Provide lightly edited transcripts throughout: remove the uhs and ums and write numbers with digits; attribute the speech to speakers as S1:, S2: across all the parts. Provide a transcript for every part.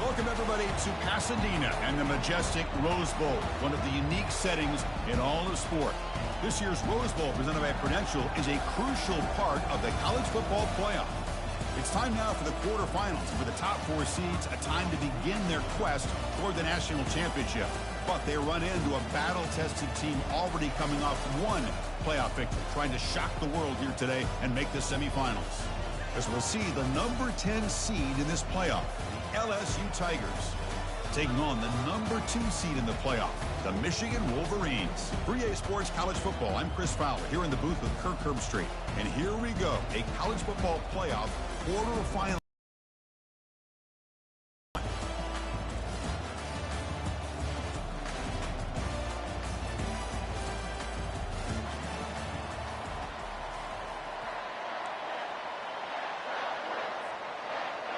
S1: Welcome, everybody, to Pasadena and the majestic Rose Bowl, one of the unique settings in all of sport. This year's Rose Bowl, presented by Prudential, is a crucial part of the college football playoff. It's time now for the quarterfinals. For the top 4 seeds, a time to begin their quest toward the national championship. But they run into a battle-tested team already coming off one playoff victory, trying to shock the world here today and make the semifinals. As we'll see, the number 10 seed in this playoff, the LSU Tigers, taking on the number 2 seed in the playoff, the Michigan Wolverines. 3A Sports College Football, I'm Chris Fowler, here in the booth with Kirk Herbstreit. And here we go, a college football playoff quarterfinal.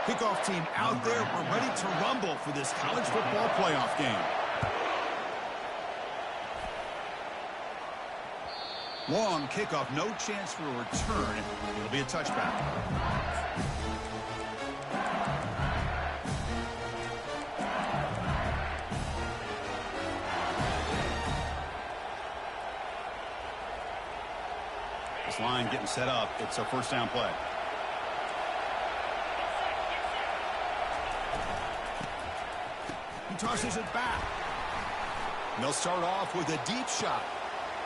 S1: Kickoff team out there. We're ready to rumble for this college football playoff game. Long kickoff, no chance for a return. It'll be a touchback. This line getting set up. It's a first down play. He tosses it back. And they'll start off with a deep shot.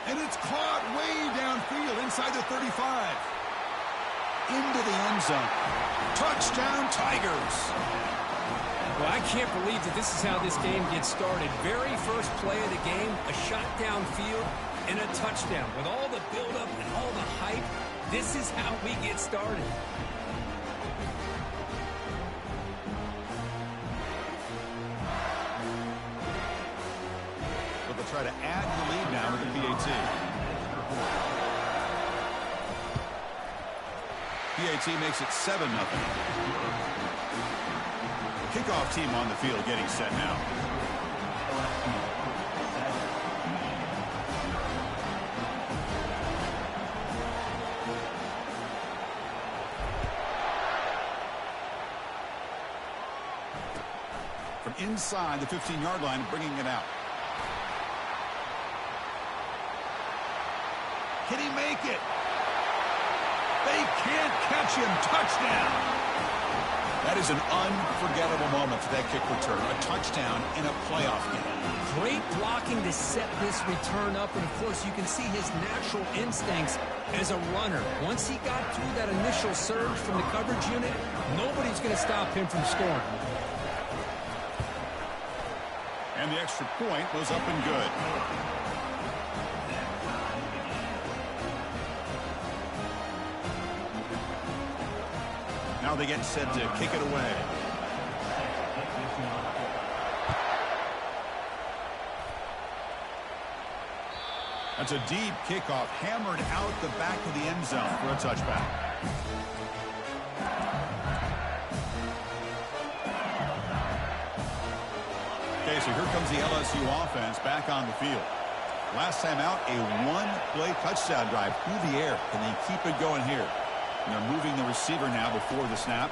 S1: And it's caught way downfield inside the 35. Into the end zone. Touchdown, Tigers.
S2: Well, I can't believe that this is how this game gets started. Very first play of the game, a shot downfield and a touchdown. With all the buildup and all the hype, this is how we get started.
S1: Try to add the lead now with the PAT. PAT makes it 7-0. Kickoff team on the field getting set now. From inside the 15-yard line, bringing it out. Can he make it? They can't catch him. Touchdown. That is an unforgettable moment for that kick return. A touchdown in a playoff game.
S2: Great blocking to set this return up. And, of course, you can see his natural instincts as a runner. Once he got through that initial surge from the coverage unit, nobody's going to stop him from scoring.
S1: And the extra point was up and good. Now they get set to kick it away. That's a deep kickoff, hammered out the back of the end zone for a touchback. Okay, so here comes the LSU offense back on the field. Last time out, a one-play touchdown drive through the air. Can they keep it going here? And they're moving the receiver now before the snap.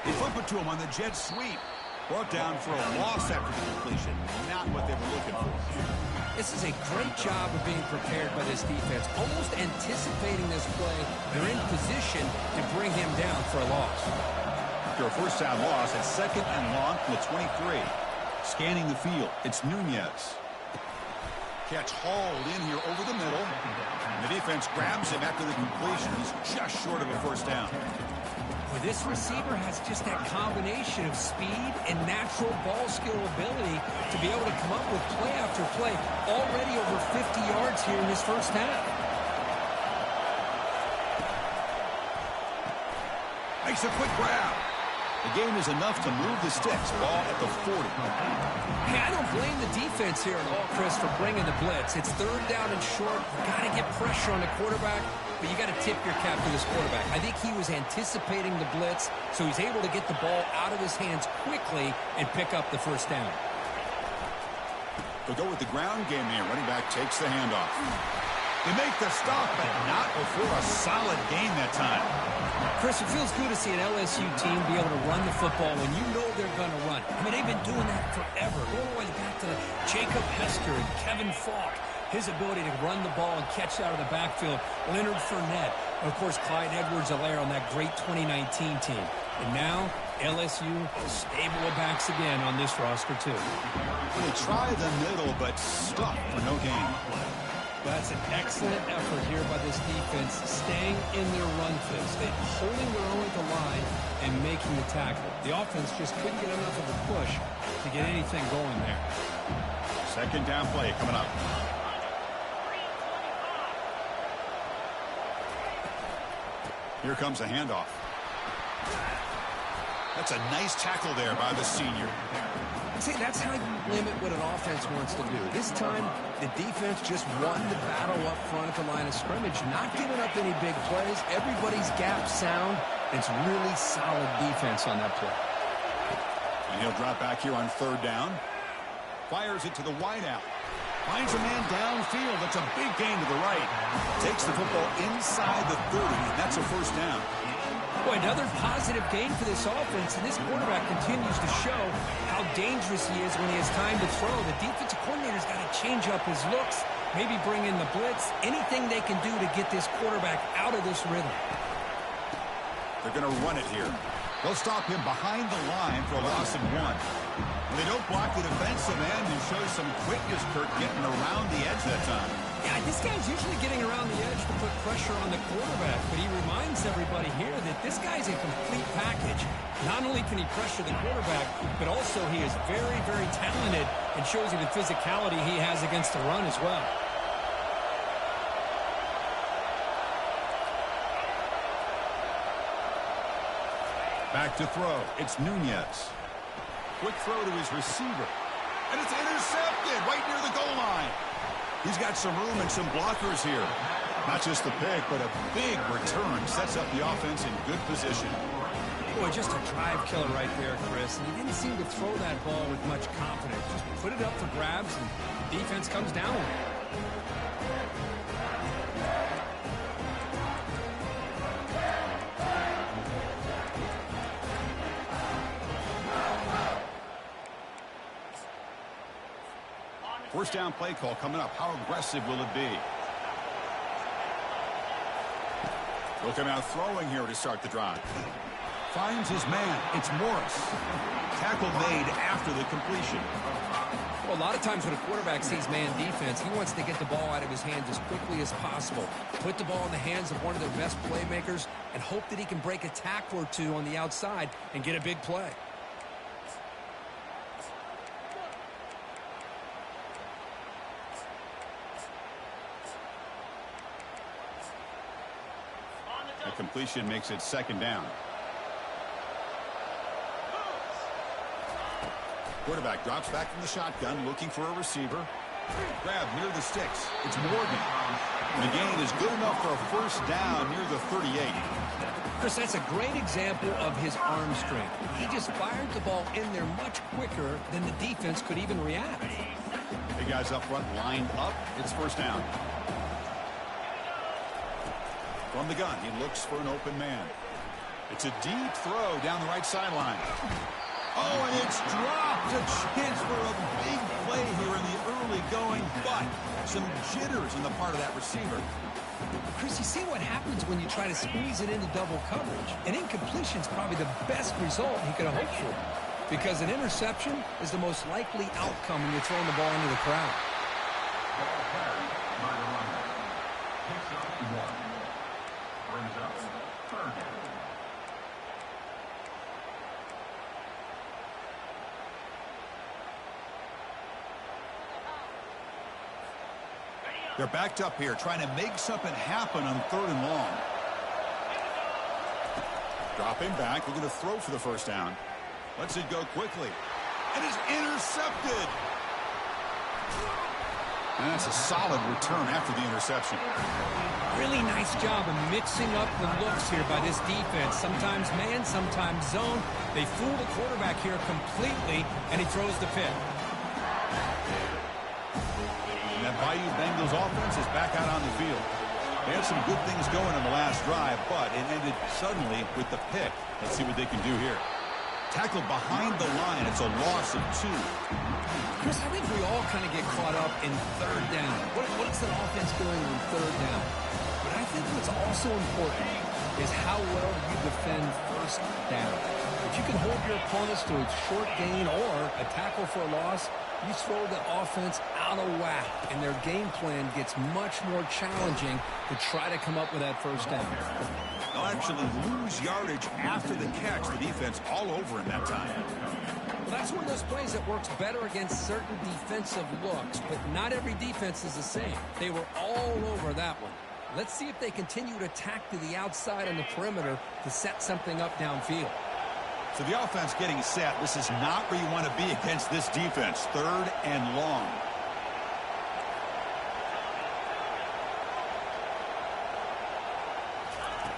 S1: They flip it to him on the jet sweep. Brought down for a loss after the completion. Not what they were looking for.
S2: This is a great job of being prepared by this defense. Almost anticipating this play. They're in position to bring him down for a loss.
S1: After a first down loss, it's 2nd and long from the 23. Scanning the field, it's Nunez. Catch hauled in here over the middle. And the defense grabs him after the completion. He's just short of a first down.
S2: Well, this receiver has just that combination of speed and natural ball skill ability to be able to come up with play after play. Already over 50 yards here in this first half.
S1: Makes a quick grab. The game is enough to move the sticks. Ball at the 40.
S2: Hey, I don't blame the defense here at all, Chris, for bringing the blitz. It's 3rd down and short. You've got to get pressure on the quarterback, but you got to tip your cap to this quarterback. I think he was anticipating the blitz, so he's able to get the ball out of his hands quickly and pick up the first down.
S1: They'll go with the ground game here. Running back takes the handoff. They make the stop, but not before a solid gain that time.
S2: Chris, it feels good to see an LSU team be able to run the football when you know they're going to run. I mean, they've been doing that forever. Going all the way back to Jacob Hester and Kevin Falk. His ability to run the ball and catch out of the backfield. Leonard Fournette. And, of course, Clyde Edwards-Helaire on that great 2019 team. And now, LSU stable of backs again on this roster, too.
S1: They try the middle, but stuck for no gain.
S2: That's an excellent effort here by this defense, staying in their run fix, holding their own at the line and making the tackle. The offense just couldn't get enough of a push to get anything going there.
S1: Second down play coming up. Here comes a handoff. That's a nice tackle there by the senior.
S2: See, that's how you limit what an offense wants to do. This time, the defense just won the battle up front at the line of scrimmage, not giving up any big plays. Everybody's gap sound. It's really solid defense on that play.
S1: And he'll drop back here on third down. Fires it to the wideout. Finds a man downfield. That's a big gain to the right. Takes the football inside the 30, and that's a first down.
S2: Boy, another positive gain for this offense, and this quarterback continues to show how dangerous he is when he has time to throw. The defensive coordinator's got to change up his looks, maybe bring in the blitz, anything they can do to get this quarterback out of this rhythm.
S1: They're going to run it here. They'll stop him behind the line for a loss of 1. And they don't block the defensive end and show some quickness, Kirk, getting around the edge that time.
S2: Yeah, this guy's usually getting around the edge to put pressure on the quarterback, but he reminds everybody here that this guy's a complete package. Not only can he pressure the quarterback, but also he is very, very talented and shows you the physicality he has against the run as well.
S1: Back to throw. It's Nunez. Quick throw to his receiver. And it's intercepted right near the goal line. He's got some room and some blockers here. Not just the pick, but a big return sets up the offense in good position.
S2: Boy, just a drive killer right there, Chris. And he didn't seem to throw that ball with much confidence. Just put it up for grabs, and the defense comes down with it.
S1: First down play call coming up. How aggressive will it be? Look him out throwing here to start the drive. Finds his man. It's Morris. Tackle made after the completion.
S2: Well, a lot of times when a quarterback sees man defense, he wants to get the ball out of his hands as quickly as possible. Put the ball in the hands of one of their best playmakers and hope that he can break a tackle or two on the outside and get a big play.
S1: The completion makes it second down. Quarterback drops back from the shotgun, looking for a receiver. Grab near the sticks. It's Morgan. The gain is good enough for a first down near the 38.
S2: Chris, that's a great example of his arm strength. He just fired the ball in there much quicker than the defense could even react.
S1: Big guys up front lined up. It's first down. From the gun, he looks for an open man. It's a deep throw down the right sideline. Oh, and it's dropped. A chance for a big play here in the early going, but some jitters on the part of that receiver.
S2: Chris, you see what happens when you try to squeeze it into double coverage. An incompletion is probably the best result he could have hoped for, because an interception is the most likely outcome when you're throwing the ball into the crowd.
S1: They're backed up here, trying to make something happen on third and long. Dropping back, looking to throw for the first down. Lets it go quickly. And it's intercepted. And that's a solid return after the interception.
S2: Really nice job of mixing up the looks here by this defense. Sometimes man, sometimes zone. They fool the quarterback here completely, and he throws the pick.
S1: And that Bayou Bengals offense is back out on the field. They had some good things going on the last drive, but it ended suddenly with the pick. Let's see what they can do here. Tackled behind the line. It's a loss of 2.
S2: Chris, I think we all kind of get caught up in third down. What's an offense doing on third down? But I think what's also important is how well you defend first down. If you can hold your opponents to a short gain or a tackle for a loss, you throw the offense out of whack, and their game plan gets much more challenging to try to come up with that first down.
S1: They'll actually lose yardage after the catch. The defense all over in that time.
S2: Well, that's one of those plays that works better against certain defensive looks, but not every defense is the same. They were all over that one. Let's see if they continue to attack to the outside on the perimeter to set something up downfield.
S1: So the offense getting set. This is not where you want to be against this defense. 3rd and long.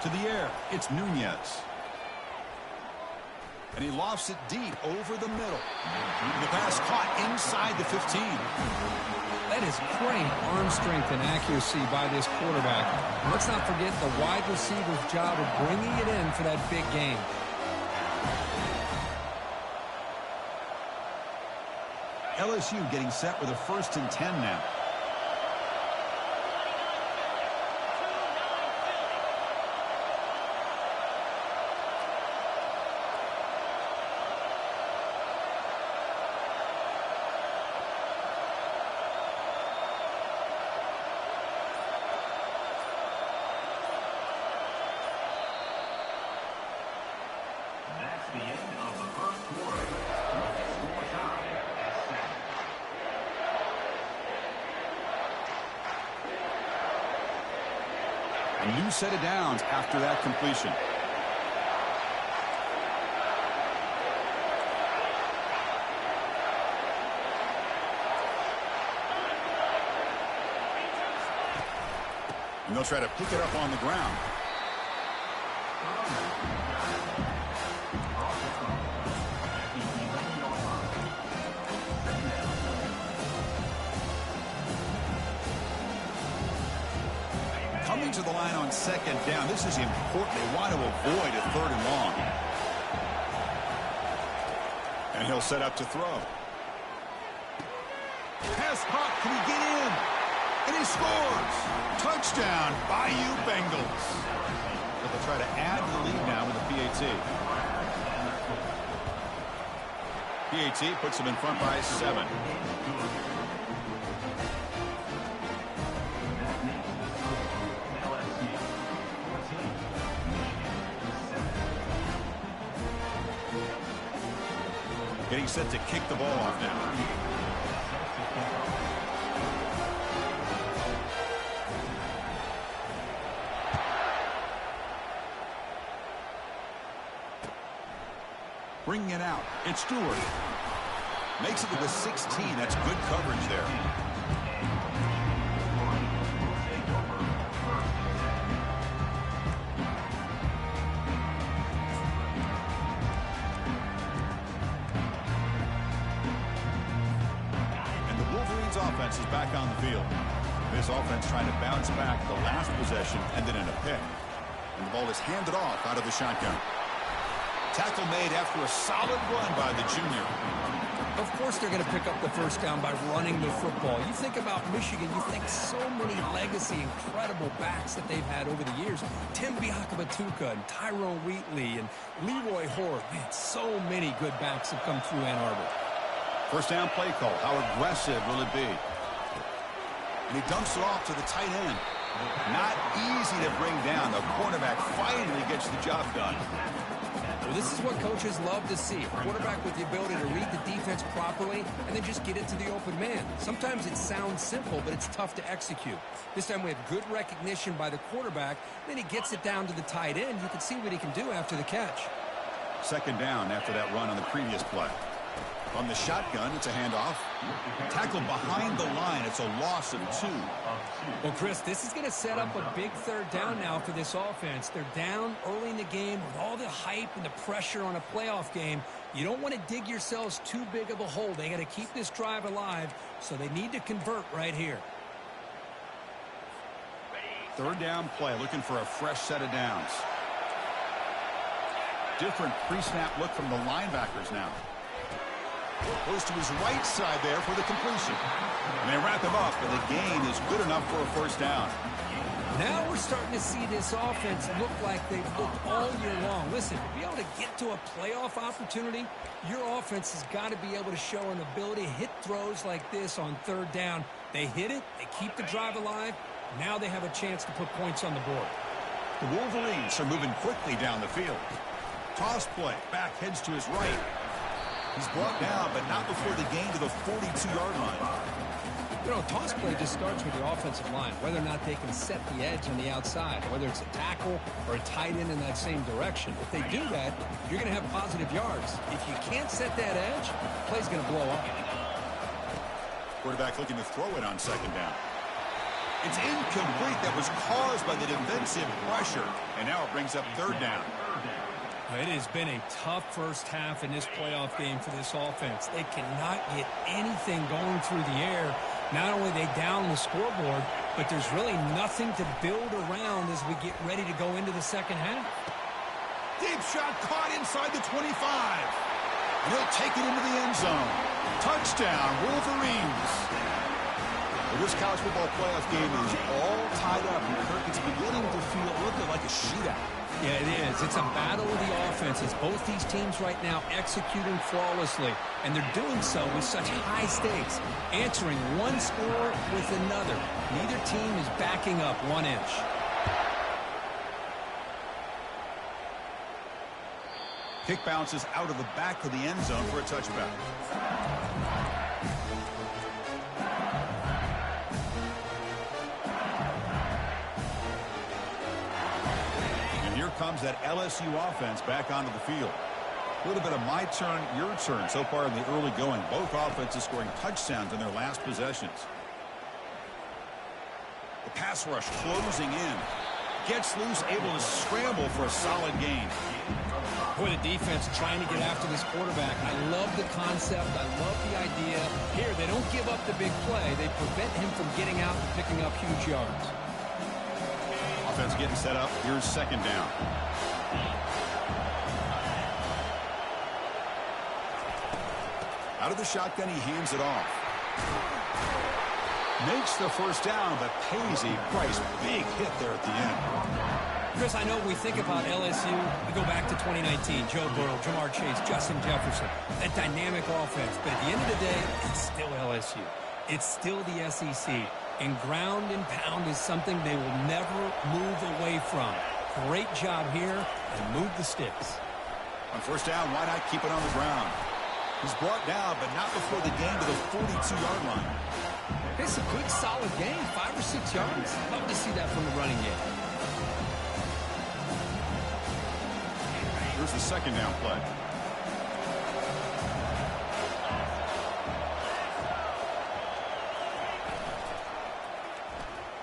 S1: To the air, it's Nunez. And he lofts it deep over the middle. The pass caught inside the 15.
S2: That is great arm strength and accuracy by this quarterback. And let's not forget the wide receiver's job of bringing it in for that big game.
S1: LSU getting set with a 1st and 10 now.
S3: That's the end of the first quarter. Score time at 7.
S1: A new set of downs after that completion. And they'll try to pick it up on the ground. Coming to the line on 2nd down. This is important. They want to avoid a 3rd and long. And he'll set up to throw. Pass caught. Can he get in? And he scores. Touchdown, Bayou Bengals. But they'll try to add to the lead now with a PAT. PAT puts them in front by 7. Getting set to kick the ball off now. Bringing it out. It's Stewart. Makes it to the 16. That's good coverage there. Offense is back on the field. This offense trying to bounce back the last possession, ended in a pick. And the ball is handed off out of the shotgun. Tackle made after a solid run by the junior.
S2: Of course they're going to pick up the first down by running the football. You think about Michigan, you think so many legacy, incredible backs that they've had over the years. Tim Biakabatuka and Tyrone Wheatley and Leroy Horde. Man, so many good backs have come through Ann Arbor.
S1: First down play call. How aggressive will it be? And he dumps it off to the tight end. Not easy to bring down. The quarterback finally gets the job done.
S2: Well, this is what coaches love to see. A quarterback with the ability to read the defense properly and then just get it to the open man. Sometimes it sounds simple, but it's tough to execute. This time we have good recognition by the quarterback. Then he gets it down to the tight end. You can see what he can do after the catch.
S1: 2nd down after that run on the previous play. From the shotgun, it's a handoff. Tackled behind the line. It's a loss of 2.
S2: Well, Chris, this is going to set up a big 3rd down now for this offense. They're down early in the game with all the hype and the pressure on a playoff game. You don't want to dig yourselves too big of a hole. They got to keep this drive alive, so they need to convert right here.
S1: Third down play, looking for a fresh set of downs. Different pre-snap look from the linebackers now. Goes to his right side there for the completion. And they wrap him up, and the gain is good enough for a first down.
S2: Now we're starting to see this offense look like they've looked all year long. Listen, to be able to get to a playoff opportunity, your offense has got to be able to show an ability to hit throws like this on third down. They hit it, they keep the drive alive. Now they have a chance to put points on the board.
S1: The Wolverines are moving quickly down the field. Toss play, back heads to his right. He's brought down, but not before the gain to the 42-yard line.
S2: You know, toss play just starts with the offensive line, whether or not they can set the edge on the outside, whether it's a tackle or a tight end in that same direction. If they do that, you're going to have positive yards. If you can't set that edge, the play's going to blow up.
S1: Quarterback looking to throw it on second down. It's incomplete. That was caused by the defensive pressure, and now it brings up third down.
S2: It has been a tough first half in this playoff game for this offense. They cannot get anything going through the air. Not only are they down the scoreboard, but there's really nothing to build around as we get ready to go into the second half.
S1: Deep shot caught inside the 25. And he'll take it into the end zone. Touchdown, Wolverines. Well, this college football playoff game is all tied up. And Kirk, it's beginning to feel a little bit like a shootout.
S2: Yeah, it is. It's a battle of the offenses. Both these teams right now executing flawlessly, and they're doing so with such high stakes, answering one score with another. Neither team is backing up 1 inch.
S1: Kick bounces out of the back of the end zone for a touchback. Comes that LSU offense back onto the field. A little bit of my turn, your turn so far in the early going. Both offenses scoring touchdowns in their last possessions. The pass rush closing in. Gets loose, able to scramble for a solid gain.
S2: Boy, the defense trying to get after this quarterback. I love the concept. I love the idea. Here, they don't give up the big play. They prevent him from getting out and picking up huge yards.
S1: Offense getting set up. Here's second down. Out of the shotgun, he hands it off. Makes the first down, but pays a price. Big hit there at the end.
S2: Chris, I know when we think about LSU, we go back to 2019. Joe Burrow, Jamar Chase, Justin Jefferson. That dynamic offense. But at the end of the day, it's still LSU. It's still the SEC. And ground and pound is something they will never move away from. Great job here, and move the sticks.
S1: On first down, why not keep it on the ground? He's brought down, but not before the gain to the 42-yard line.
S2: It's a good, solid gain, 5 or 6 yards. Love to see that from the running game.
S1: Here's the second down play.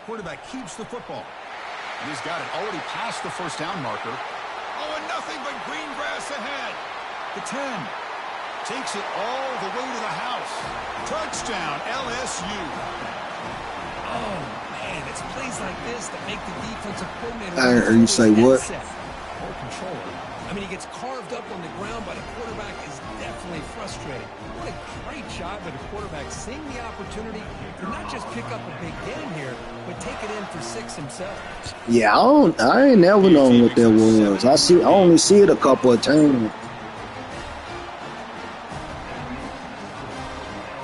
S1: Quarterback keeps the football. And he's got it already past the first down marker. Oh, and nothing but green grass ahead. The 10. Takes it all the way to the house. Touchdown, LSU.
S2: Oh, man, it's plays like this that make the defensive coordinator...
S4: I heard you say what?
S2: Or controller. I mean, he gets carved up on the ground by the quarterback is definitely frustrating. What a great job by the quarterback seeing the opportunity to not just pick up a big game here, but take it in for 6 himself.
S4: Yeah, I ain't never known what that was. I only see it a couple of times.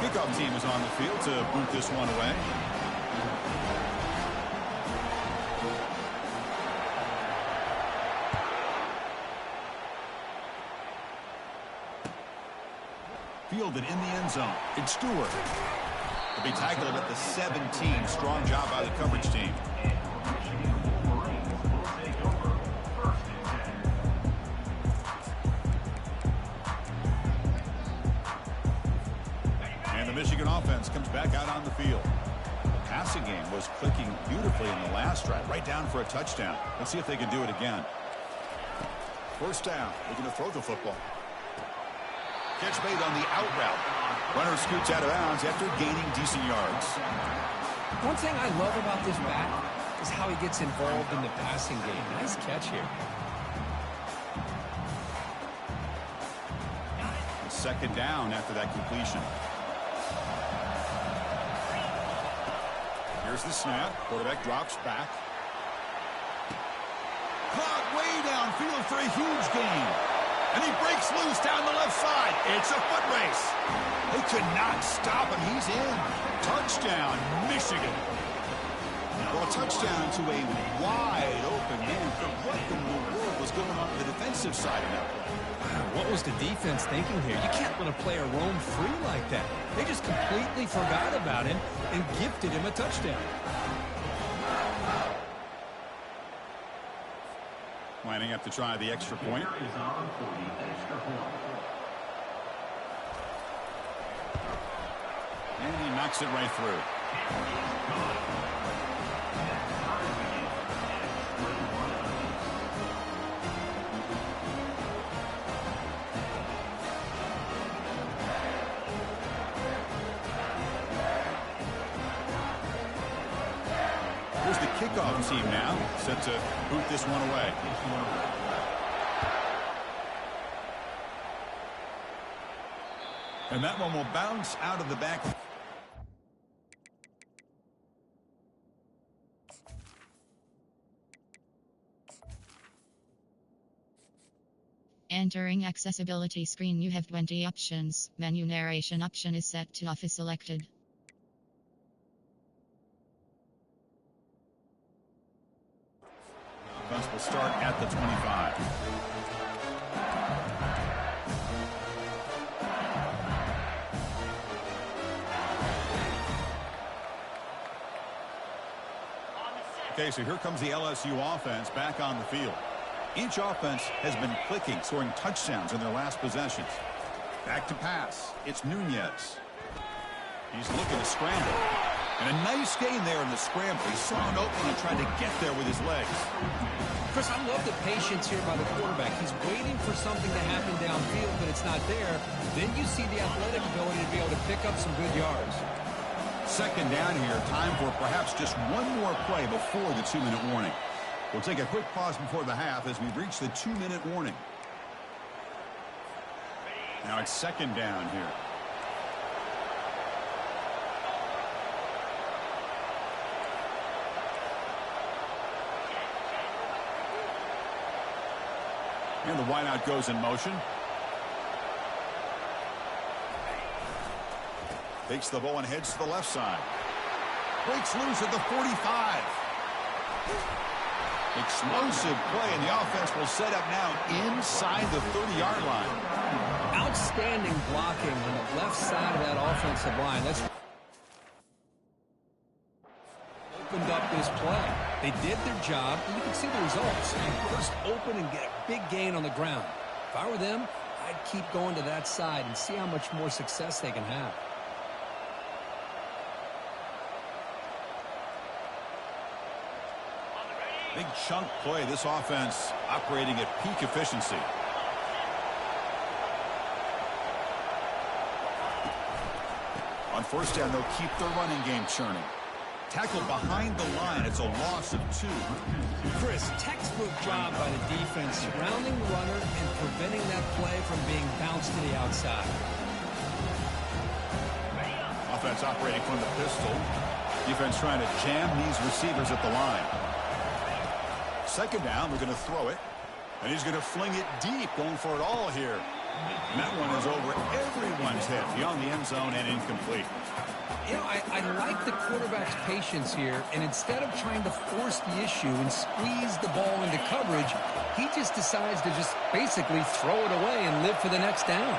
S1: Kickoff team is on the field to boot this one away. Fielded in the end zone. It's Stewart. To be tackled at the 17. Strong job by the coverage team. And the Michigan offense comes back out on the field. The passing game was clicking beautifully in the last drive, right down for a touchdown. Let's see if they can do it again. First down. Looking to throw the football. Catch made on the out route. Runner scoots out of bounds after gaining decent yards.
S2: One thing I love about this back, is how he gets involved in the passing game. Nice catch here.
S1: Second down after that completion. Here's the snap. Quarterback drops back. Caught way downfield for a huge gain. And he breaks loose down the left side. It's a foot race. They could not stop him. He's in. Touchdown, Michigan. Well, a touchdown to a wide open man. What in the world was going on the defensive side of that play?
S2: What was the defense thinking here? You can't let a player roam free like that. They just completely forgot about him and gifted him a touchdown.
S1: Lining up to try the extra point.
S3: Is on for the extra point.
S1: And he knocks it right through. Here's the kickoff team now, set to boot this one away. And that one will bounce out of the back.
S5: Entering accessibility screen, you have 20 options. Menu narration option is set to off is selected.
S1: Offense will start at the 25. Okay, so here comes the LSU offense back on the field. Each offense has been clicking, scoring touchdowns in their last possessions. Back to pass. It's Nunez. He's looking to scramble. And a nice gain there in the scramble. He saw an opening and tried to get there with his legs.
S2: Chris, I love the patience here by the quarterback. He's waiting for something to happen downfield, but it's not there. Then you see the athletic ability to be able to pick up some good yards.
S1: Second down here. Time for perhaps just one more play before the 2-minute warning. We'll take a quick pause before the half as we reach the 2-minute warning. Now it's second down here. And the wideout goes in motion. Takes the ball and heads to the left side. Breaks loose at the 45. Explosive play, and the offense will set up now inside the 30-yard line.
S2: Outstanding blocking on the left side of that offensive line. That's opened up this play. They did their job, and you can see the results. You burst open and get a big gain on the ground. If I were them, I'd keep going to that side and see how much more success they can have.
S1: Big chunk play. This offense operating at peak efficiency. On first down, they'll keep their running game churning. Tackled behind the line. It's a loss of 2.
S2: Chris, textbook job by the defense surrounding the runner and preventing that play from being bounced to the outside.
S1: Offense operating from the pistol. Defense trying to jam these receivers at the line. Second down, we're going to throw it. And he's going to fling it deep, going for it all here. And that one is over everyone's head, beyond the end zone and incomplete.
S2: You know, I like the quarterback's patience here, and instead of trying to force the issue and squeeze the ball into coverage, he just decides to just basically throw it away and live for the next down.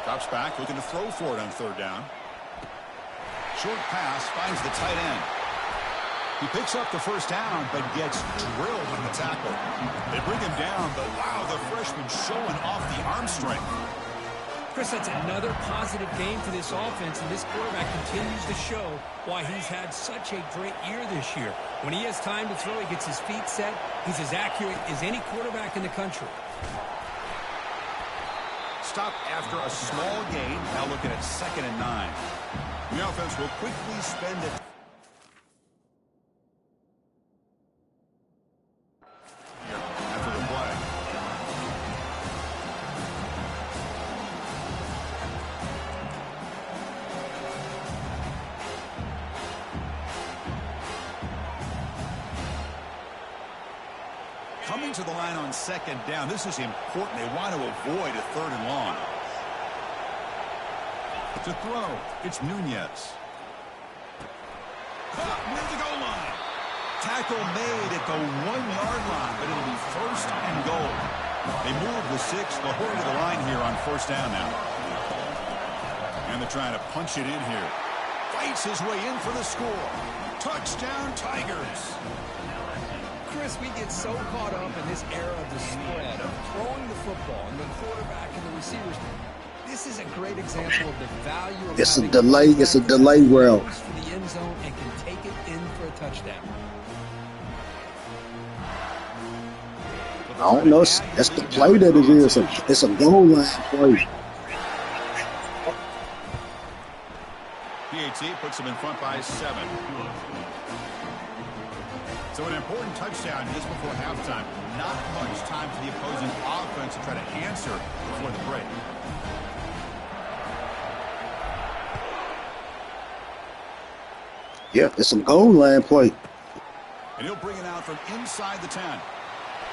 S1: Drops back, looking to throw for it on third down. Short pass, finds the tight end. He picks up the first down, but gets drilled on the tackle. They bring him down, but wow, the freshman showing off the arm strength.
S2: Chris, that's another positive game for this offense, and this quarterback continues to show why he's had such a great year this year. When he has time to throw, he gets his feet set. He's as accurate as any quarterback in the country.
S1: Stop after a small gain. Now looking at 2nd and 9. The offense will quickly spend it. Moving to the line on second down. This is important. They want to avoid a 3rd and long. To throw, it's Nunez. Near the goal line. Tackle made at the 1-yard line, but it'll be 1st and goal. They move the 6. They'll hurry to the line here on 1st down now. And they're trying to punch it in here. Fights his way in for the score. Touchdown, Tigers.
S2: Chris, we get so caught up in this era of the spread, of throwing the football and the quarterback and the receivers. This is a great example of the value of
S4: It's a delay. It's a delay route.
S2: For the end zone and can take it in for a touchdown.
S4: I don't know. That's the play that it is. It's a goal line play.
S1: PAT puts them in front by 7. So an important touchdown just before halftime. Not much time for the opposing offense to try to answer before the break.
S4: Yeah, it's a goal line play.
S1: And he'll bring it out from inside the 10.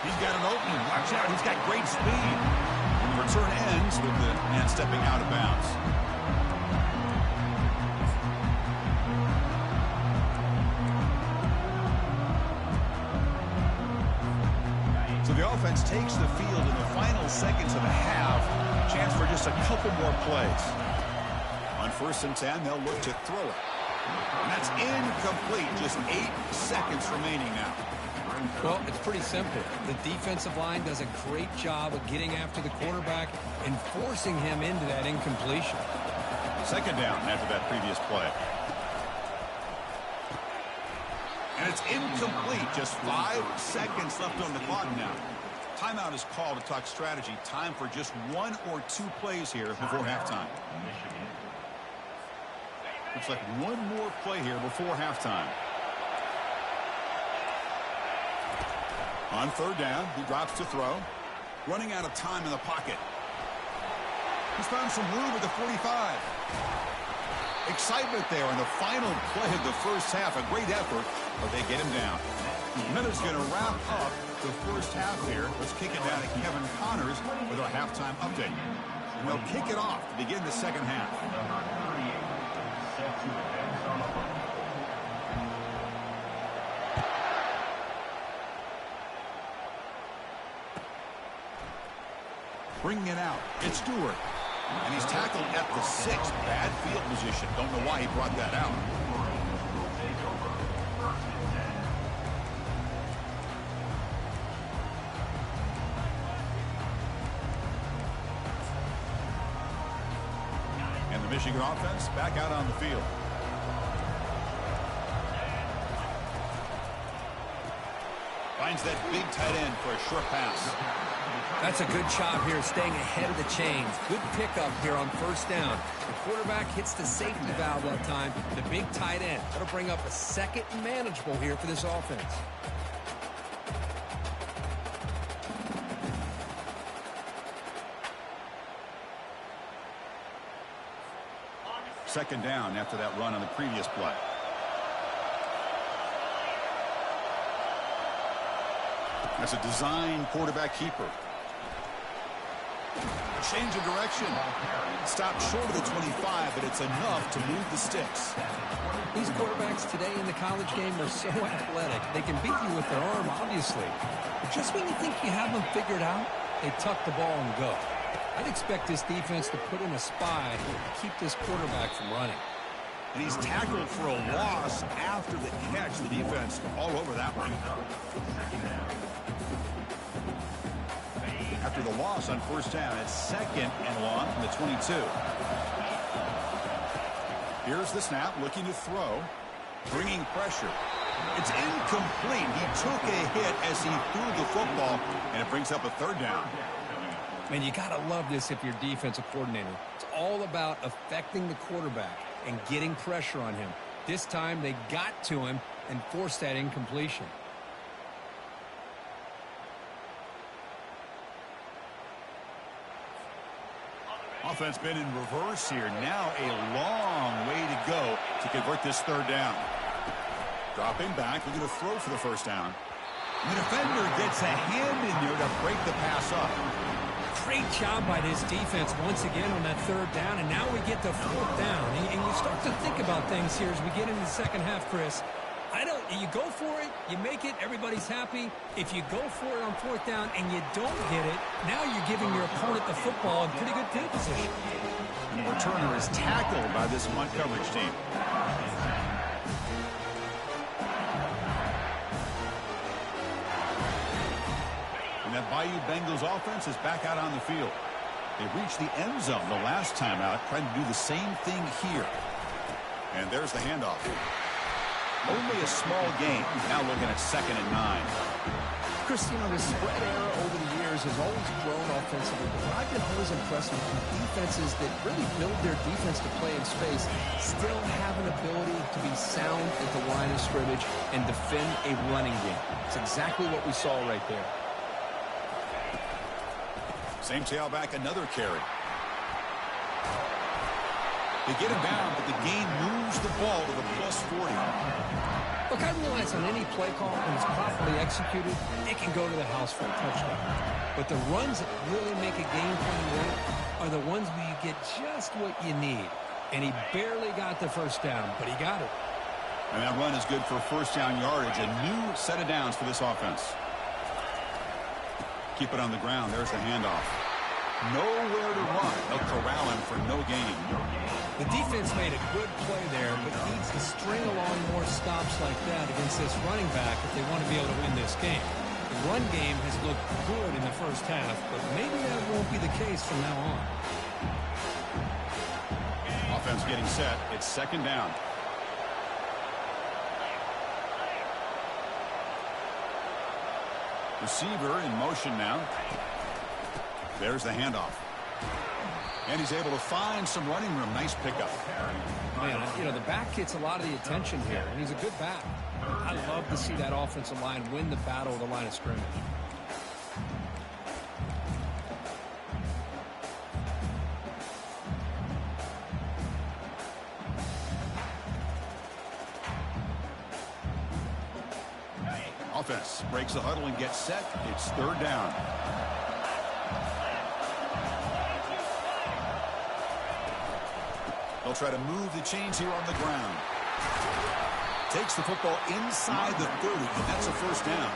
S1: He's got an opening. Watch out. He's got great speed. And the return ends with the man stepping out of bounds. So the offense takes the field in the final seconds of the half. Chance for just a couple more plays. On 1st and 10, they'll look to throw it. And that's incomplete. Just 8 seconds remaining now.
S2: Well, it's pretty simple. The defensive line does a great job of getting after the quarterback and forcing him into that incompletion.
S1: 2nd down after that previous play. And it's incomplete. Just 5 seconds left on the clock now. Timeout is called to talk strategy. Time for just 1 or 2 plays here before halftime. Looks like 1 more play here before halftime. On 3rd down, he drops to throw. Running out of time in the pocket. He's found some room at the 45. Excitement there in the final play of the first half. A great effort, but they get him down. Miller's going to wrap up the first half here. Let's kick it down to Kevin Connors with our halftime update. And they'll kick it off to begin the second half. Bringing it out, it's Stewart. And he's tackled at the 6. Bad field position. Don't know why he brought that out. And the Michigan offense back out on the field. Finds that big tight end for a short pass.
S2: That's a good job here staying ahead of the chains. Good pickup here on 1st down. The quarterback hits the safety valve that time. The big tight end. That'll bring up a 2nd and manageable here for this offense.
S1: Second down after that run on the previous play. That's a design quarterback keeper. Change of direction. Stopped short of the 25, but it's enough to move the sticks.
S2: These quarterbacks today in the college game are so athletic. They can beat you with their arm, obviously. Just when you think you have them figured out, they tuck the ball and go. I'd expect this defense to put in a spy to keep this quarterback from running.
S1: And he's tackled for a loss after the catch. The defense all over that one. After the loss on 1st down, it's 2nd and long from the 22. Here's the snap, looking to throw, bringing pressure. It's incomplete. He took a hit as he threw the football, and it brings up a 3rd down.
S2: Man, you got to love this if you're defensive coordinator. It's all about affecting the quarterback and getting pressure on him. This time they got to him and forced that incompletion.
S1: Offense been in reverse here. Now a long way to go to convert this 3rd down. Dropping back, looking to throw for the 1st down. The defender gets a hand in there to break the pass up.
S2: Great job by this defense once again on that third down, and now we get to fourth down. And you start to think about things here as we get into the second half, Chris. You go for it, you make it, everybody's happy. If you go for it on fourth down and you don't get it, now you're giving your opponent the football in pretty good field position.
S1: And the returner is tackled by this punt coverage team. And that Bayou Bengals offense is back out on the field. They reached the end zone the last time out, trying to do the same thing here. And there's the handoff. Only a small gain. Now looking at 2nd and 9.
S2: Chris, the spread era over the years has always grown offensively, but what I've been always impressed with defenses that really build their defense to play in space still have an ability to be sound at the line of scrimmage and defend a running game. It's exactly what we saw right there.
S1: Same tailback, another carry. They get him down, but the gain moves the ball to the +40.
S2: Look, I realize on any play call, when it's properly executed, it can go to the house for a touchdown. But the runs that really make a game plan work are the ones where you get just what you need. And he barely got the first down, but he got it.
S1: And that run is good for first down yardage. A new set of downs for this offense. Keep it on the ground. There's the handoff. Nowhere to run. They'll corral him for no gain.
S2: The defense made a good play there, but needs to string along more stops like that against this running back if they want to be able to win this game. The run game has looked good in the first half, but maybe that won't be the case from now on.
S1: Offense getting set. It's 2nd down. Receiver in motion now. There's the handoff. And he's able to find some running room. Nice pickup.
S2: Man, the back gets a lot of the attention here, and he's a good back. I love to see that offensive line win the battle of the line of scrimmage.
S1: Offense breaks the huddle and gets set. It's 3rd down. They'll try to move the chains here on the ground. Takes the football inside the 30, and that's a first down.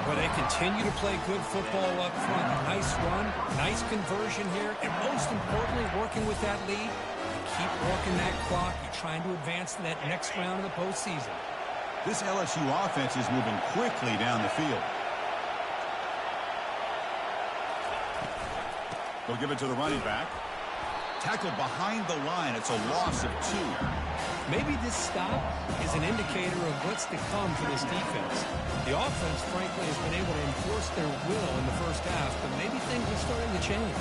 S2: But they continue to play good football up front. Nice run, nice conversion here, and most importantly, working with that lead. You keep working that clock. You're trying to advance to that next round of the postseason.
S1: This LSU offense is moving quickly down the field. They'll give it to the running back. Tackled behind the line. It's a loss of 2.
S2: Maybe this stop is an indicator of what's to come for this defense. The offense, frankly, has been able to enforce their will in the first half, but maybe things are starting to change.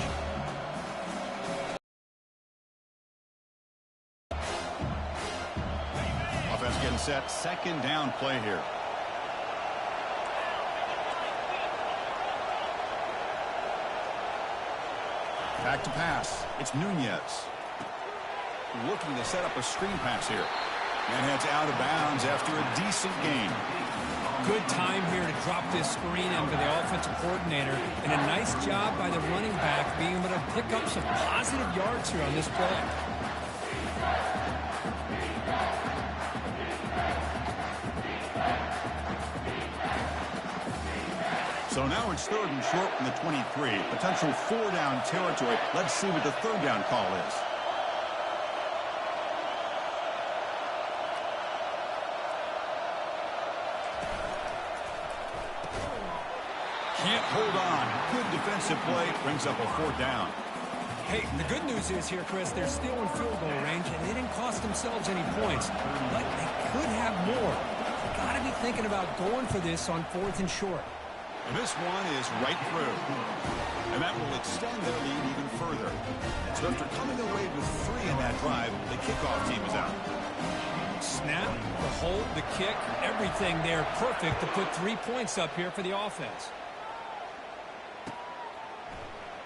S1: Offense getting set. 2nd down play here. Back to pass. It's Nunez. Looking to set up a screen pass here. And heads out of bounds after a decent gain.
S2: Good time here to drop this screen in for the offensive coordinator. And a nice job by the running back being able to pick up some positive yards here on this play.
S1: So now it's 3rd and short from the 23. Potential 4-down territory. Let's see what the 3rd down call is. Can't hold on. Good defensive play. Brings up a 4th down.
S2: Hey, the good news is here, Chris, they're still in field goal range, and they didn't cost themselves any points. But they could have more. You got to be thinking about going for this on 4th and short.
S1: And this one is right through. And that will extend their lead even further. So after coming away with 3 in that drive, the kickoff team is out.
S2: Snap, the hold, the kick, everything there perfect to put 3 points up here for the offense.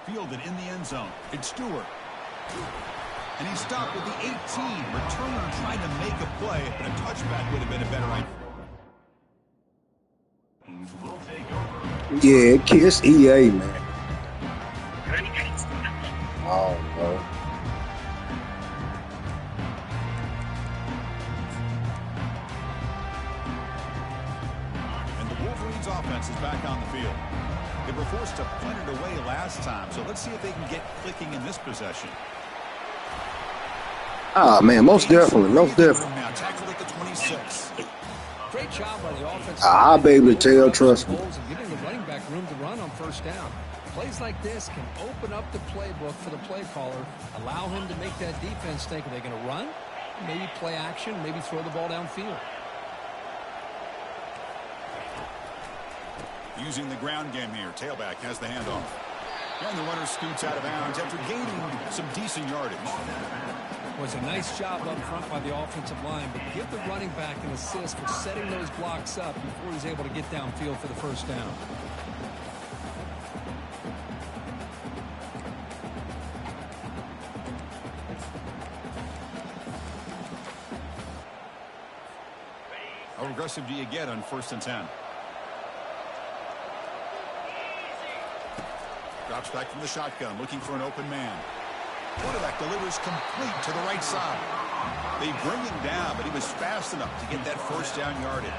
S1: Fielded in the end zone. It's Stewart. And he stopped with the 18. Returner trying to make a play, but a touchback would have been a better idea.
S3: will take over.
S4: Yeah, it's EA, man. Oh, no.
S1: And the Wolverines offense is back on the field. They were forced to punt it away last time, so let's see if they can get clicking in this possession.
S4: Ah, man, most definitely.
S1: Now tackled at the 26.
S2: Great job by the offense.
S4: I'll be able to tell, trust me.
S2: Giving the running back room to run on first down. Plays like this can open up the playbook for the play caller, allow him to make that defense think, are they going to run? Maybe play action, maybe throw the ball downfield.
S1: Using the ground game here. Tailback has the handoff. And the runner scoots out of bounds after gaining some decent yardage.
S2: Was a nice job up front by the offensive line, but give the running back an assist for setting those blocks up before he's able to get downfield for the first down.
S1: How aggressive do you get on 1st and 10? Drops back from the shotgun, looking for an open man. Quarterback delivers complete to the right side. They bring him down, but he was fast enough to get that first down yardage.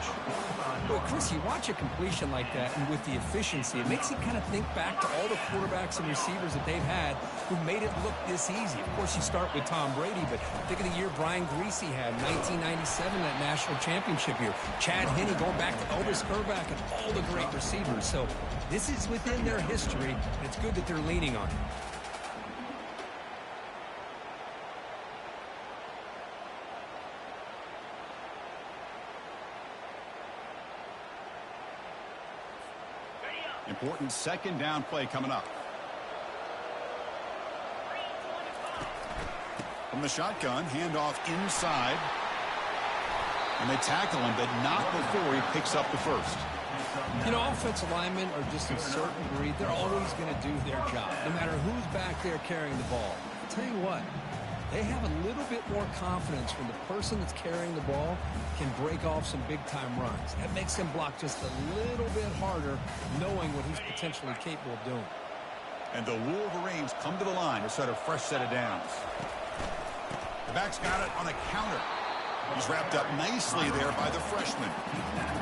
S2: Well, Chris, you watch a completion like that, and with the efficiency, it makes you kind of think back to all the quarterbacks and receivers that they've had who made it look this easy. Of course, you start with Tom Brady, but think of the year Brian Greasy had, 1997, that national championship year. Chad Henne going back to Elvis Urback and all the great receivers. So this is within their history, and it's good that they're leaning on it.
S1: Important 2nd down play coming up. From the shotgun, handoff inside. And they tackle him, but not before he picks up the first.
S2: You know, offensive linemen are just a certain breed. They're always going to do their job, no matter who's back there carrying the ball. I'll tell you what, they have a little bit more confidence when the person that's carrying the ball can break off some big-time runs. That makes them block just a little bit harder, knowing what he's potentially capable of doing.
S1: And the Wolverines come to the line to set a fresh set of downs. The back's got it on a counter. He's wrapped up nicely there by the freshman.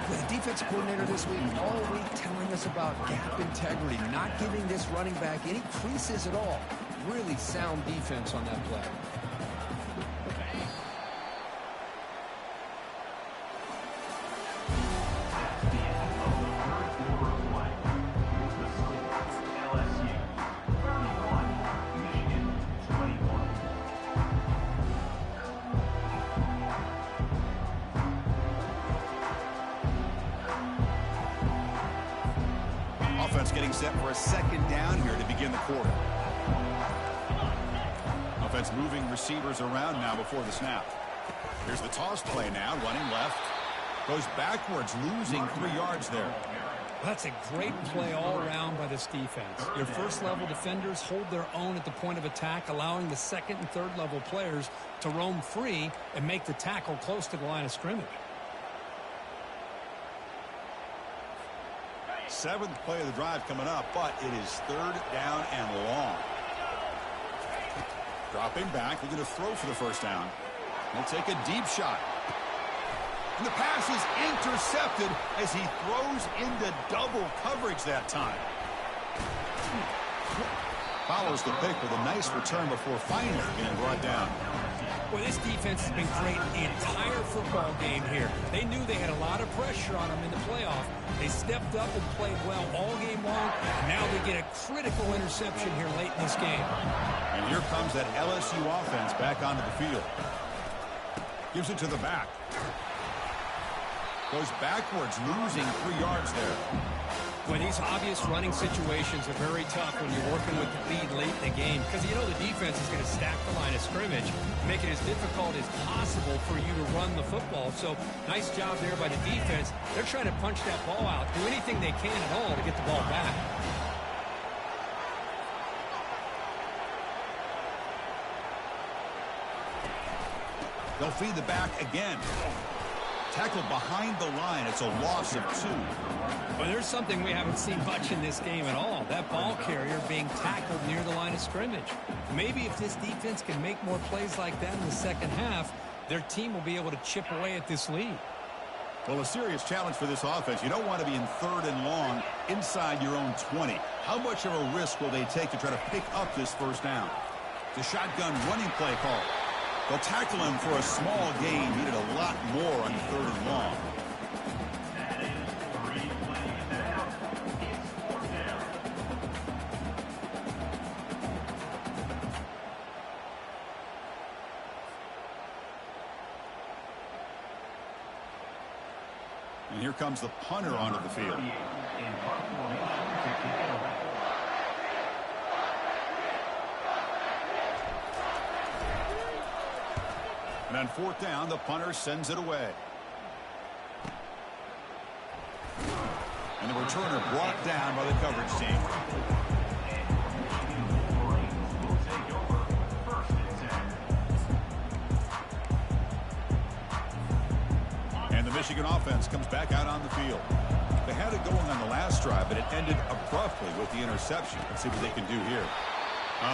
S2: The defensive coordinator this week, all week telling us about gap integrity, not giving this running back any creases at all. Really sound defense on that play.
S1: Offense getting set for a 2nd down here to begin the quarter. Offense moving receivers around now before the snap. Here's the toss play now, running left. Goes backwards, losing 3 yards there.
S2: That's a great play all around by this defense. Your first-level defenders hold their own at the point of attack, allowing the 2nd and 3rd level players to roam free and make the tackle close to the line of scrimmage.
S1: 7th play of the drive coming up, but it is 3rd down and long. Dropping back, looking to throw for the first down. He'll take a deep shot. And the pass is intercepted as he throws into double coverage that time. Follows the pick with a nice return before finally being brought down.
S2: Well, this defense has been great the entire football game here. They knew they had a lot of pressure on them in the playoff. They stepped up and played well all game long, and now they get a critical interception here late in this game.
S1: And here comes that LSU offense back onto the field. Gives it to the back. Goes backwards, losing 3 yards there.
S2: Well, these obvious running situations are very tough when you're working with the lead late in the game because you know the defense is going to stack the line of scrimmage, make it as difficult as possible for you to run the football. So nice job there by the defense. They're trying to punch that ball out, do anything they can at all to get the ball back.
S1: They'll feed the back again. Tackled behind the line. It's a loss of 2.
S2: Well, there's something we haven't seen much in this game at all. That ball carrier being tackled near the line of scrimmage. Maybe if this defense can make more plays like that in the second half, their team will be able to chip away at this lead.
S1: Well, a serious challenge for this offense. You don't want to be in 3rd and long inside your own 20. How much of a risk will they take to try to pick up this first down? The shotgun running play call. They'll tackle him for a small gain. Needed a lot more on 3rd and long. And here comes the punter onto the field. And on 4th down, the punter sends it away. And the returner brought down by the coverage team. And the Michigan offense comes back out on the field. They had it going on the last drive, but it ended abruptly with the interception. Let's see what they can do here.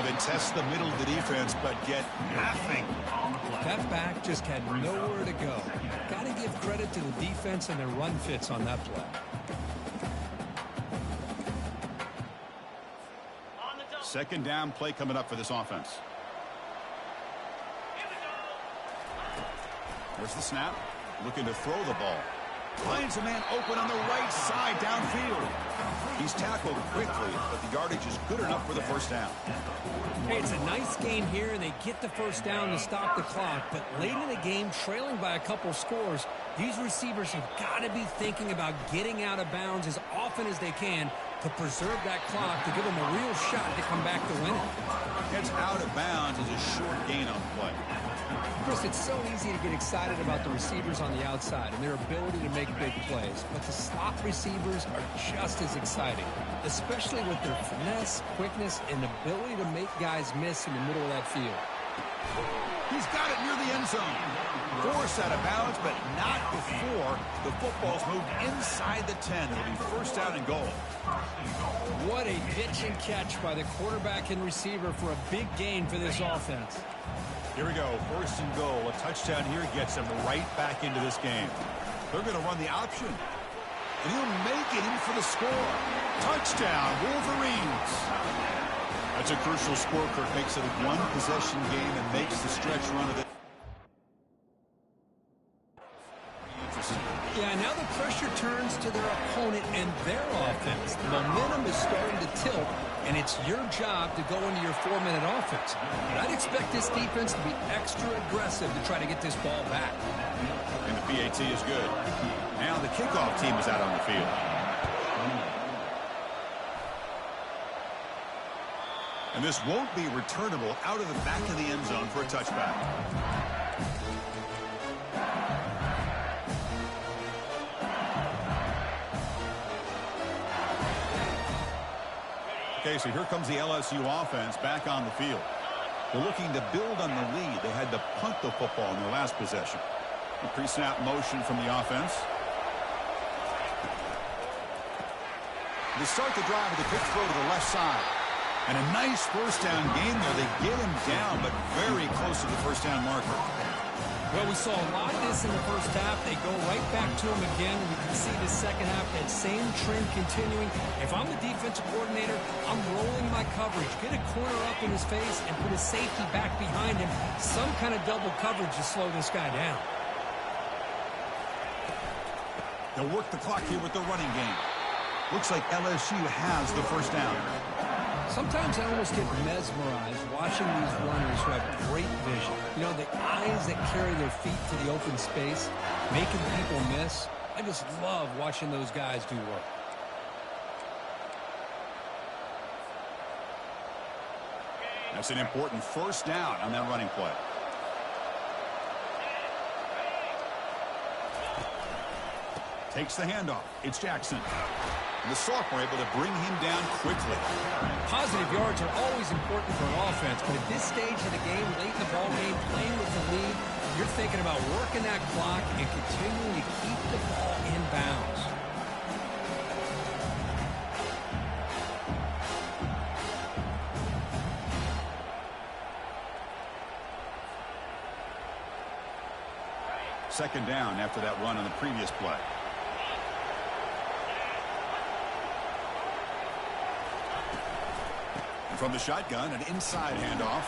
S1: They test the middle of the defense, but get nothing.
S2: That back just had nowhere to go. Got to give credit to the defense and their run fits on that play.
S1: Second down play coming up for this offense. There's the snap. Looking to throw the ball. Finds a man open on the right side downfield. He's tackled quickly, but the yardage is good enough for the first down.
S2: Hey, it's a nice game here, and they get the first down to stop the clock. But late in the game, trailing by a couple scores, these receivers have got to be thinking about getting out of bounds as often as they can to preserve that clock, to give them a real shot to come back to win it.
S1: Gets out of bounds as a short gain on the play.
S2: Chris, it's so easy to get excited about the receivers on the outside and their ability to make big plays, but the slot receivers are just as exciting, especially with their finesse, quickness, and ability to make guys miss in the middle of that field.
S1: He's got it near the end zone. Forced out of bounds, but not before the football's moved inside the 10. It'll be first down and goal.
S2: What a pitch and catch by the quarterback and receiver for a big gain for this offense.
S1: Here we go, first and goal. A touchdown here gets them right back into this game. They're going to run the option. And he'll make it in for the score. Touchdown, Wolverines. That's a crucial score. Kirk makes it a one-possession game and makes the stretch run of it.
S2: Yeah, now the pressure turns to their opponent and their offense. The momentum is starting to tilt, and it's your job to go into your 4-minute offense. But I'd expect this defense to be extra aggressive to try to get this ball back.
S1: And the PAT is good. Now the kickoff team is out on the field. And this won't be returnable out of the back of the end zone for a touchback. Okay, so here comes the LSU offense back on the field. They're looking to build on the lead. They had to punt the football in their last possession. A pre-snap motion from the offense. They start the drive with a quick throw to the left side. And a nice first down game there. They get him down, but very close to the first down marker.
S2: Well, we saw a lot of this in the first half. They go right back to him again. We can see the second half, that same trend continuing. If I'm the defensive coordinator, I'm rolling my coverage. Get a corner up in his face and put a safety back behind him. Some kind of double coverage to slow this guy down.
S1: They'll work the clock here with the running game. Looks like LSU has the first down.
S2: Sometimes I almost get mesmerized watching these runners who have great vision. You know, the eyes that carry their feet to the open space, making people miss. I just love watching those guys do work.
S1: That's an important first down on that running play. Takes the handoff. It's Jackson. And the sophomore able to bring him down quickly.
S2: Positive yards are always important for an offense, but at this stage of the game, late in the ball game, playing with the lead, you're thinking about working that clock and continuing to keep the ball in bounds.
S1: second down after that run on the previous play. And from the shotgun, an inside handoff.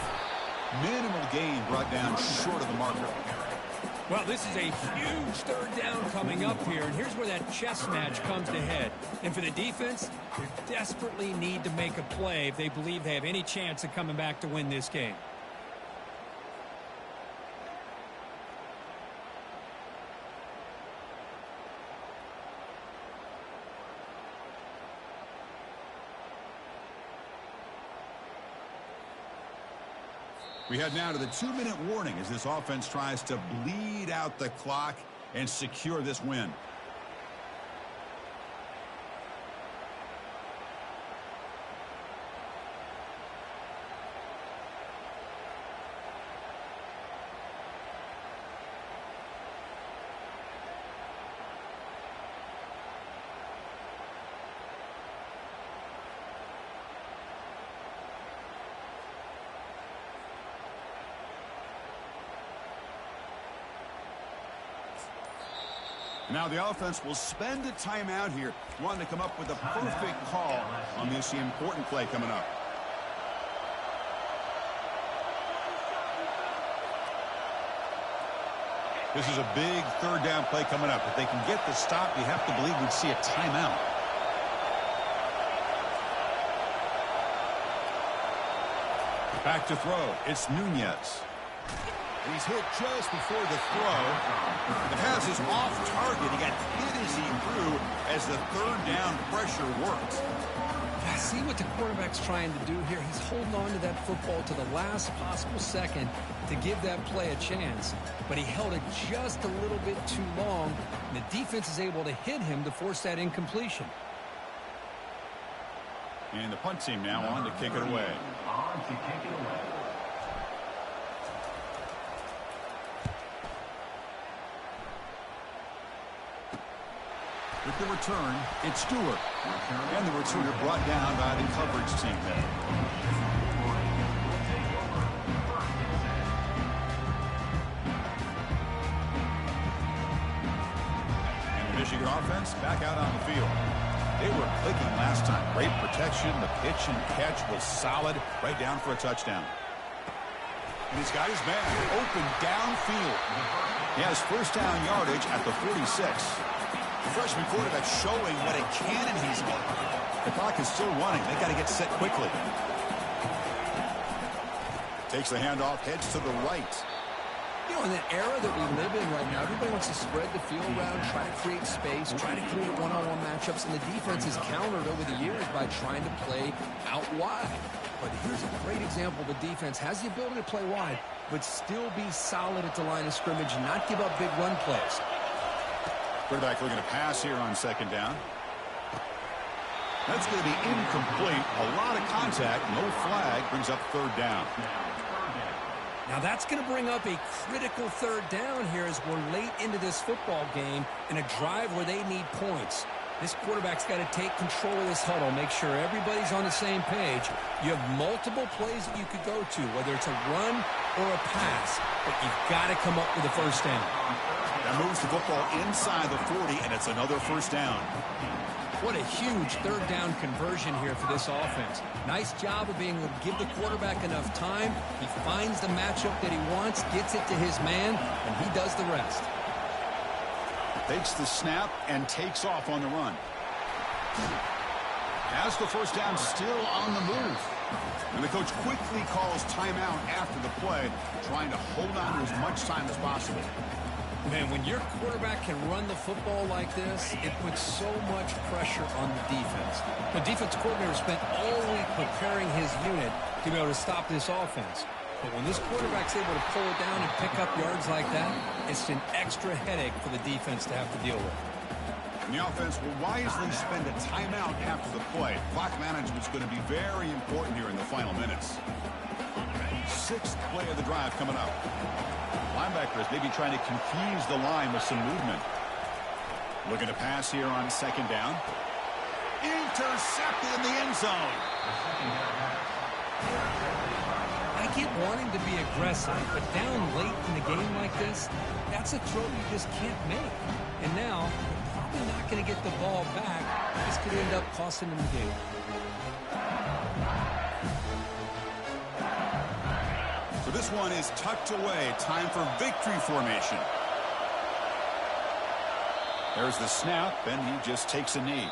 S1: Minimal gain brought down short of the marker.
S2: Well, this is a huge third down coming up here, and here's where that chess match comes to head. And for the defense, they desperately need to make a play if they believe they have any chance of coming back to win this game.
S1: We head now to the 2-minute warning as this offense tries to bleed out the clock and secure this win. Now the offense will spend a timeout here, wanting to come up with a perfect call on this important play coming up. This is a big third down play coming up. If they can get the stop, you have to believe we'd see a timeout. Back to throw. It's Nunez. He's hit just before the throw. The pass is off target. He got hit as he threw as the third down pressure worked.
S2: I see what the quarterback's trying to do here. He's holding on to that football to the last possible second to give that play a chance. But he held it just a little bit too long, and the defense is able to hit him to force that incompletion.
S1: And the punt team now on to kick it away.
S3: On to kick it away.
S1: With the return, it's Stewart. And the returner brought down by the coverage team there. And the Michigan offense back out on the field. They were clicking last time. Great protection. The pitch and catch was solid. Right down for a touchdown. And he's got his man open downfield. He has first down yardage at the 46. The freshman quarterback showing what a cannon he's got. The clock is still running. They got to get set quickly. Takes the handoff, heads to the right.
S2: You know, in the era that we live in right now, everybody wants to spread the field around, try to create space, try to create one-on-one matchups, and the defense is countered over the years by trying to play out wide. But here's a great example. The defense has the ability to play wide, but still be solid at the line of scrimmage and not give up big run plays.
S1: Quarterback looking to pass here on second down. That's going to be incomplete. A lot of contact. No flag. Brings up third down.
S2: Now that's going to bring up a critical third down here as we're late into this football game in a drive where they need points. This quarterback's got to take control of this huddle, make sure everybody's on the same page. You have multiple plays that you could go to, whether it's a run or a pass, but you've got to come up with a first down.
S1: That moves the football inside the 40, and it's another first down.
S2: What a huge third down conversion here for this offense. Nice job of being able to give the quarterback enough time. He finds the matchup that he wants, gets it to his man, and he does the rest.
S1: Takes the snap and takes off on the run. Has the first down, still on the move. And the coach quickly calls timeout after the play, trying to hold on to as much time as possible.
S2: Man, when your quarterback can run the football like this, it puts so much pressure on the defense. The defense coordinator spent all week preparing his unit to be able to stop this offense. But when this quarterback's able to pull it down and pick up yards like that, it's an extra headache for the defense to have to deal with.
S1: And the offense will wisely spend a timeout after the play. Clock management is going to be very important here in the final minutes. Sixth play of the drive coming up. Linebackers maybe trying to confuse the line with some movement. Looking to pass here on second down. Intercepted in the end zone.
S2: I get wanting to be aggressive, but down late in the game like this, that's a throw you just can't make. And now, you're probably not going to get the ball back. This could end up costing them the game.
S1: So this one is tucked away. Time for victory formation. There's the snap, and he just takes a knee.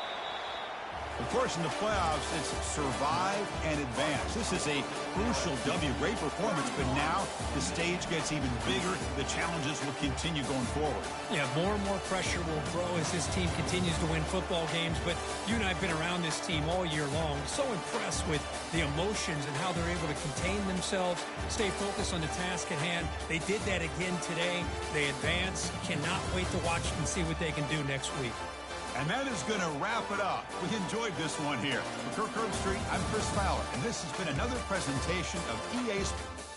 S1: Of course, in the playoffs, it's survive and advance. This is a crucial W. Great performance, but now the stage gets even bigger. The challenges will continue going forward.
S2: Yeah, more and more pressure will grow as this team continues to win football games, but you and I have been around this team all year long. So impressed with the emotions and how they're able to contain themselves, stay focused on the task at hand. They did that again today. They advance. Cannot wait to watch and see what they can do next week.
S1: And that is going to wrap it up. We enjoyed this one here. For Kirk Herbstreit, I'm Chris Fowler, and this has been another presentation of EA Sports.